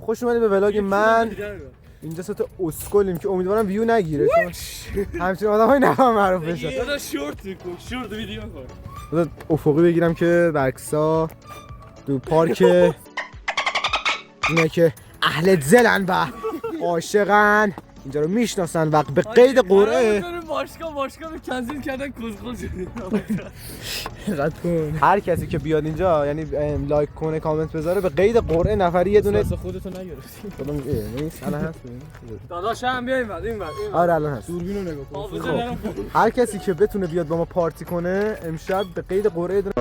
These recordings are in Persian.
خوش اومدید به ولاگ من. اینجا سه تا اسکلیم که امیدوارم ویو نگیره چون همچین آدمای نفهم معروف بشن. دادا شورت ویدیو کن. دادا افقی بگیرم که برکسا تو پارک اینا که اهل دلن و عاشقن اینجا رو میشناسن و به قید قرعه باشگاه به کنسل کردن کسخل شدیم. رد کن. هر کسی که بیاد اینجا یعنی لایک کنه کامنت بذاره به قید قرعه نفری یه دونه خودتو نگرفتی. خودم نیست الان هست. داداش هم بیا این ور. آره الان هست. دوربینو نگاه کن. هر کسی که بتونه بیاد با ما پارتی کنه امشب به قید قرعه دونه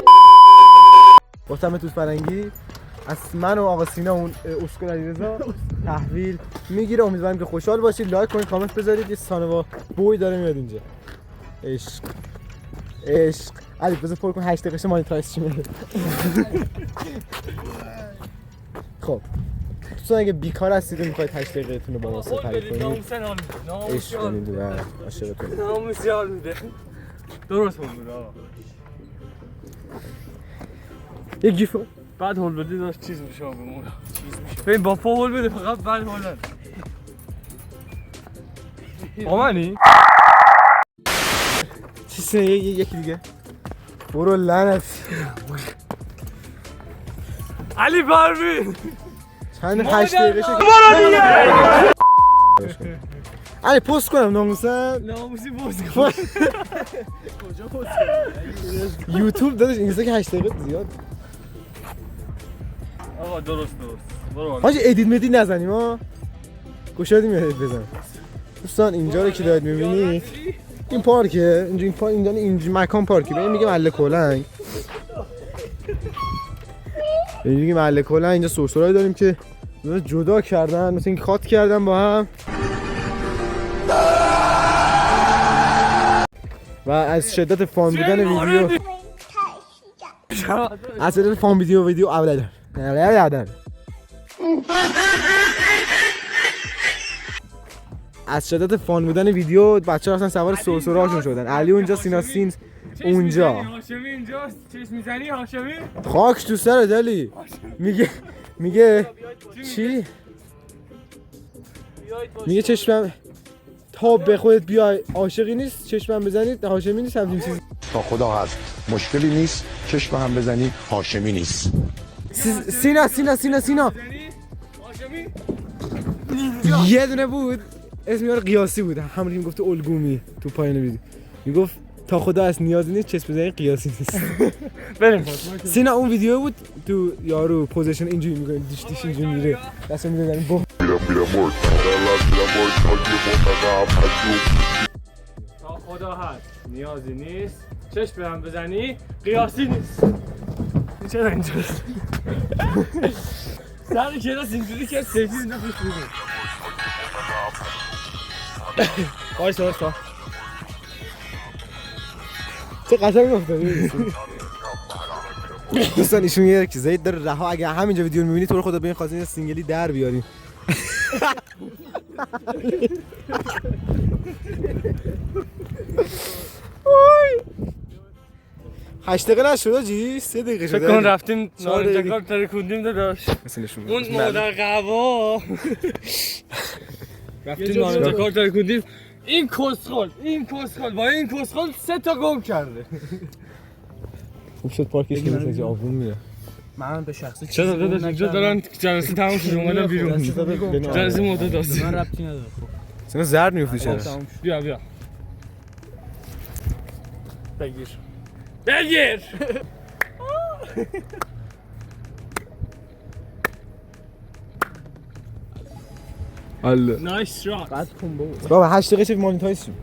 با تم توت فرنگی از من و آقا سینا اون اسکول علیرضا تحویل میگیره. امیدوارم که خوشحال باشید. لایک کنید کامنت بذارید. یه سانوا بوی داره میاد اینجا. عشق علی بذار پر کن 8 دقیقه مانیتایز چی میاد. خب دوستان اگه بیکار هستید و میخواید 8 دقیقه‌تون رو با ما سپری کنید عشق کنید و عاشقتون ناموس یار میده. درست بود یه گیف بعد هول بدی داشت چیز میشه بمونه. ببین با پا هول بده فقط بعد هول نده. آمانی؟ چیزه یکی دیگه برو لعنت. علی پروین چند 8 دقیقه شد. علی پست کنم ناموسم. ناموسی پست کن. کجا پست کنی؟ یوتیوب داداش اینجا که 8 دقیقه زیاد. آقا درست برو. حاجی ادیت مدی نزنیم ها. گشادیم ادیت بزن. دوستان اینجا رو که دارید می‌بینید این پارکه. اینجا مکان پارکی. ببین میگه محله کلنگ. میگه محله کلنگ. اینجا سرسرایی داریم که جدا کردن مثل این کات کردن با هم. و از شدت فان بودن ویدیو از شدت فان ویدیو اولا از شدت فان بودن ویدیو بچه‌ها اصلا سوار سرسرهاشون شدن. علی اونجا سینا سین اونجا. هاشمی اینجاست. چشم میزنی هاشمی؟ خاک تو سرت علی. میگه چی؟ میگه چشمم تا به خودت بیای عاشقی نیست چشمم بزنید هاشمی نیست همچین چیزی. تا خدا هست مشکلی نیست چشم هم بزنی هاشمی نیست. سینا هاشمی یه دونه بود اسم یارو قیاسی بود همونی میگفت الگومی تو پایین ویدیو میگفت تا خدا هست نیازی نیست چشم بزنی قیاسی نیست. بریم سینا اون ویدیو بود تو یارو پوزیشن اینجوری میکنه دیش اینجوری میره دستو میذاره با تا خدا هست نیازی نیست چشم به هم بزنی قیاسی نیست. این چرا اینجاست؟ سر کلاس اینجوری که سیفیز نفیش بودیم. وایسا چه قشنگ گفته. دوستان ایشون یه که زید داره رها اگه همینجا ویدیو میبینی تو رو خدا ببین خواستین سینگلی در بیاریم. 8 دقیقه نشد جی 3 دقیقه شده. فکر کن رفتیم نارنجکار ترکوندیم داداش. اون مادر قوا رفتیم نارنجکار ترکوندیم. این کسخل با این کسخل 3 تا گم کرده. خوب شد پارکش که مثل اینجا آبون میره. من به شخصی چرا داداش اینجا دارن جلسه تموم شد اومدم بیرون. جلسه معتاد است. من ربطی نداره. سینا زرد میفتی چرا؟ بیا بگیر الله نایس شات. قد کن بابا 8 دقیقه چه مانیتایز شیم.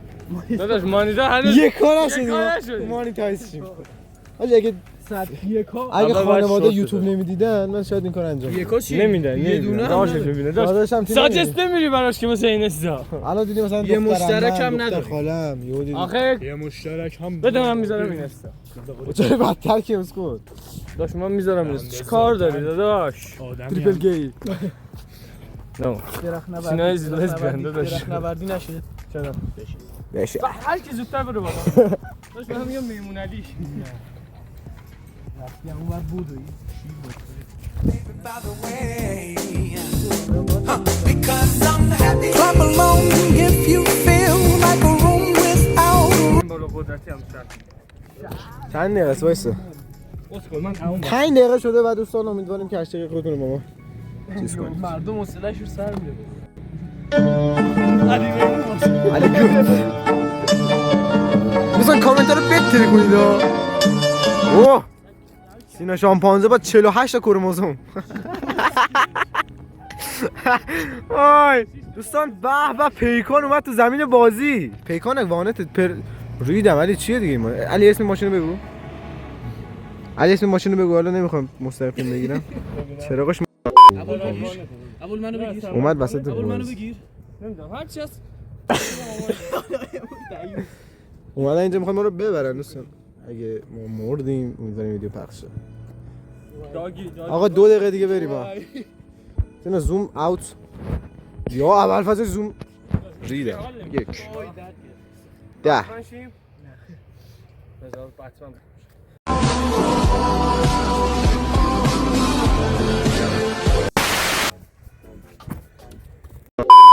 داداش مانیتا هنوز یک کار نشدیم مانیتایز شیم. حالا اگه خانواده یوتیوب نمیدیدن من شاید این کار انجام یکا چی؟ نمیدن یه دونه داشت ببینه داشتم ساجست نمیری براش که مثل این چیزا. الان دیدی مثلا یه مشترک هم نداره خالم یهو دیدی آخه یه مشترک هم بده من میذارم این استا. چرا بدتر که اسکو داش من میذارم این چی کار داری داداش؟ تریپل گی نو سینای زیلز بنده داشت. نبردی نشه چرا؟ بشه هر کی زودتر بره بابا. داش من میگم میمون علیش. رفتی اون ور بود By the way حضرتی هم شد. چند دقیقه است وایسا. اسکل من تموم 5 دقیقه شده و دوستان امیدواریم که هشتگ خودتون رو با ما چیز کنید. مردم حوصله‌اش رو سر میره. علی گفت دوستان کامنت ها رو بتره کنید اوه سینا شامپانزه با 48 تا کروموزوم آی دوستان به به پیکان اومد تو زمین بازی. پیکان وانت ریدم. علی چیه دیگه ما علی اسم ماشین رو بگو. علی اسم ماشین رو بگو. حالا نمیخوام مستقیم بگیرم چراغش اول منو بگیر. اومد وسط اول منو بازی. بگیر. نمیدونم هر چی هست. اومدن اینجا میخوان ما رو ببرن دوستان. اگه ما مردیم امیدواریم ویدیو پخش شه. داگی آقا 2 دقیقه دیگه بریم ها. اینا زوم اوت. یا اول فاز زوم ریده. 1 10 ماشیم. بذار بچه‌م.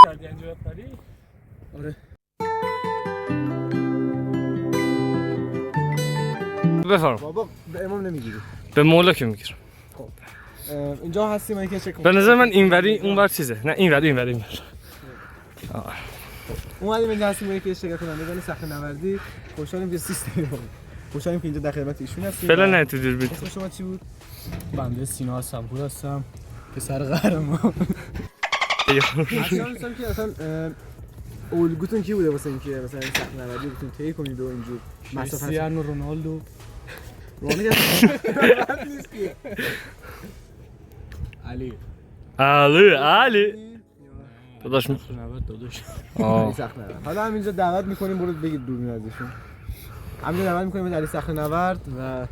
کردی اینجا بپری؟ آره. بفرم. بابا به امام نمیگیری. به مولا که میگیرم. اینجا هستیم من که چک به نظر من اینوری اونور چیزه. نه اینوری. اومدیم اینجا هستیم با که اشتراک کنندگان صخره نوردی. خوشحالیم که سیستم خوشحالیم که اینجا در خدمت ایشون هستیم. فعلا نه تو دوربین. اسم شما چی بود؟ بنده سینا هستم. پور هستم. پسر قهرمان. اصلا که اصلا الگوتون کی بوده واسه اینکه مثلا این صخره نوردی بتون طی کنید و اینجور مسافت کریستیانو رونالدو. رونالدو علی. علی. داداش میخوام. داداش. علی صخره نورد. حالا همینجا دعوت میکنیم برو بگید دوربین ازشون. همینجا دعوت میکنیم علی صخره نورد و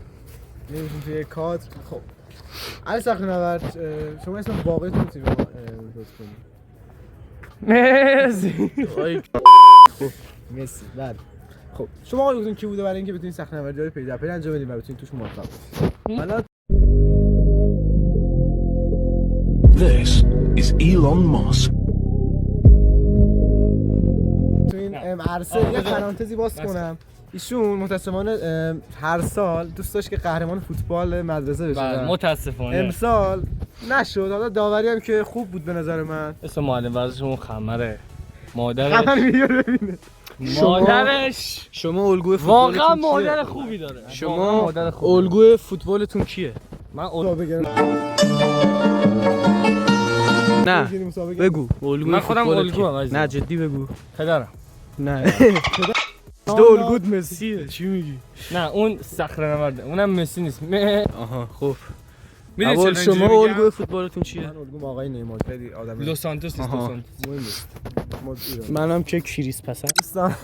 میریم توی کادر. خب علی صخره نورد شما اسم واقعیتون چیه؟ لطف کنید. مرسی. خب مرسی. بله. خب شما آقایتون کی بوده برای اینکه بتونید صخره نوردی رو پیدا انجام بدید و بتونید توش موفق بشید؟ حالا This is Elon Musk. تو این عرصه یه پرانتزی باز کنم. ایشون متأسفانه هر سال دوست داشت که قهرمان فوتبال مدرسه بشه. متاسفانه. امسال نشد. حالا داوری هم که خوب بود به نظر من. اسم معلم ورزشمون خمره. همه مادرش. ویدیو رو ببینه. مادرش. شما الگوی فوتبالتون واقعا کیه؟ مادر خوبی داره. شما مادر خوبی. الگوی فوتبالتون کیه؟ من نه مسابقه بگو الگوی من خودم فوتبالت الگوام کیه؟ عزیزم. نه جدی بگو. پدرم. نه تو الگوت مسیه. چی میگی؟ نه اون صخره نورده. اونم مسی نیست. آها خب. میدونی اول چرا شما اینجوری میگم؟ الگوی فوتبالتون چیه؟ من الگوم آقای نیمار خیلی آدم لوس سانتوس نیست. آها. لوس سانتوس. مهم نیست. منم که کریس پسند. دوستان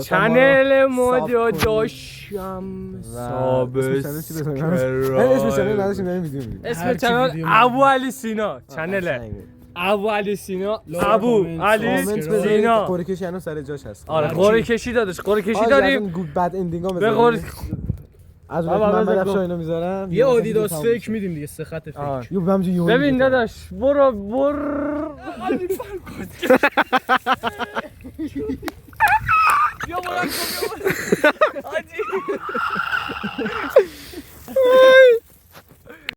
چنل ما صاف کنید. داداشم اسم چنل چی بزنیم؟ من اسم چنل نداشتیم داریم ویدیو می‌بینیم. اسم هر کی چنل ویدیو ابو علی سینا چنله. ابو علی سینا ابو علی کامنت بذارید. سینا. قرعه کشی هنوز سر جاش هست. آره قرعه کشی داداش. قرعه کشی آره، داریم. از اون بد اندینگا به قرعه از بابا، من بذار افشا اینو میذارم. یه آدیداس فیک میدیم دیگه. سه خط فیک. آه. یو همینجوری یهو ببین می‌گیره. داداش برو بیا برو